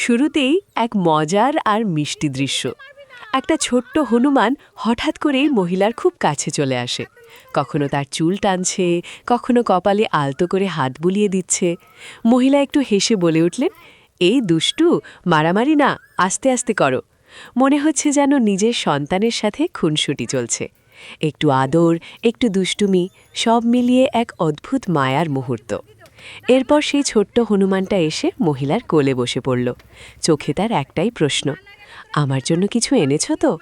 শুরুতেই এক মজার আর মিষ্টি দৃশ্য। একটা ছোট্ট হনুমান হঠাৎ করেই মহিলার খুব কাছে চলে আসে। কখনো তার চুল টানছে, কখনো কপালে আলতো করে হাত বুলিয়ে দিচ্ছে। মহিলা একটু হেসে বলে উঠলেন, এই দুষ্টু, মারামারি না, আস্তে আস্তে করো। মনে হচ্ছে যেন নিজের সন্তানের সাথে খুনসুটি চলছে। একটু আদর, একটু দুষ্টুমি, সব মিলিয়ে এক অদ্ভুত মায়ার মুহূর্ত। এরপর সেই ছোট্ট হনুমানটা এসে মহিলার কোলে বসে পড়ল। চোখে তার একটাই প্রশ্ন, আমার জন্য কিছু এনেছ তো?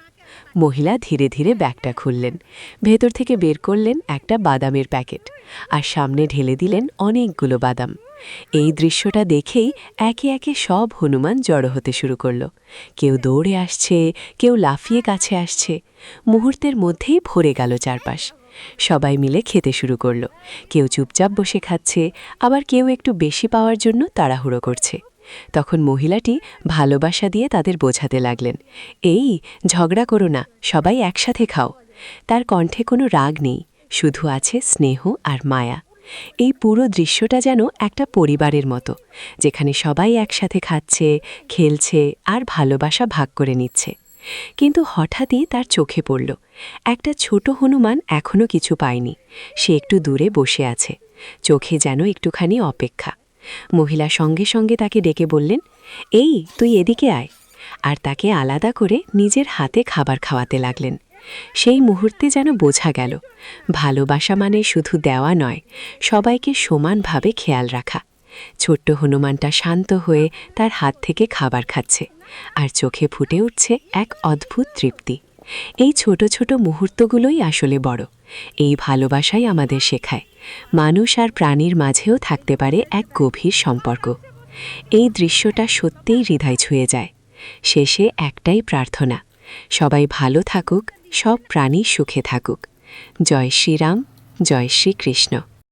মহিলা ধীরে ধীরে ব্যাগটা খুললেন, ভেতর থেকে বের করলেন একটা বাদামের প্যাকেট, আর সামনে ঢেলে দিলেন অনেকগুলো বাদাম। এই দৃশ্যটা দেখেই একে একে সব হনুমান জড়ো হতে শুরু করল। কেউ দৌড়ে আসছে, কেউ লাফিয়ে কাছে আসছে। মুহূর্তের মধ্যেই ভরে গেল চারপাশ। সবাই মিলে খেতে শুরু করল। কেউ চুপচাপ বসে খাচ্ছে, আবার কেউ একটু বেশি পাওয়ার জন্য তাড়াহুড়ো করছে। তখন মহিলাটি ভালোবাসা দিয়ে তাদের বোঝাতে লাগলেন, এই ঝগড়া করো না, সবাই একসাথে খাও। তার কণ্ঠে কোনো রাগ নেই, শুধু আছে স্নেহ আর মায়া। এই পুরো দৃশ্যটা যেন একটা পরিবারের মতো, যেখানে সবাই একসাথে খাচ্ছে, খেলছে আর ভালোবাসা ভাগ করে নিচ্ছে। কিন্তু হঠাৎই তার চোখে পড়ল, একটা ছোট হনুমান এখনও কিছু পায়নি। সে একটু দূরে বসে আছে, চোখে যেন একটুখানি অপেক্ষা। মহিলা সঙ্গে সঙ্গে তাকে ডেকে বললেন, এই তুই এদিকে আয়, আর তাকে আলাদা করে নিজের হাতে খাবার খাওয়াতে লাগলেন। সেই মুহূর্তে যেন বোঝা গেল, ভালোবাসা মানে শুধু দেওয়া নয়, সবাইকে সমানভাবে খেয়াল রাখা। ছোট্ট হনুমানটা শান্ত হয়ে তার হাত থেকে খাবার খাচ্ছে, আর চোখে ফুটে উঠছে এক অদ্ভুত তৃপ্তি। এই ছোট ছোট মুহূর্তগুলোই আসলে বড়। এই ভালোবাসাই আমাদের শেখায়, মানুষ আর প্রাণীর মাঝেও থাকতে পারে এক গভীর সম্পর্ক। এই দৃশ্যটা সত্যিই হৃদয় ছুঁয়ে যায়। শেষে একটাই প্রার্থনা, সবাই ভালো থাকুক, সব প্রাণী সুখে থাকুক। জয় শ্রীরাম, জয় শ্রীকৃষ্ণ।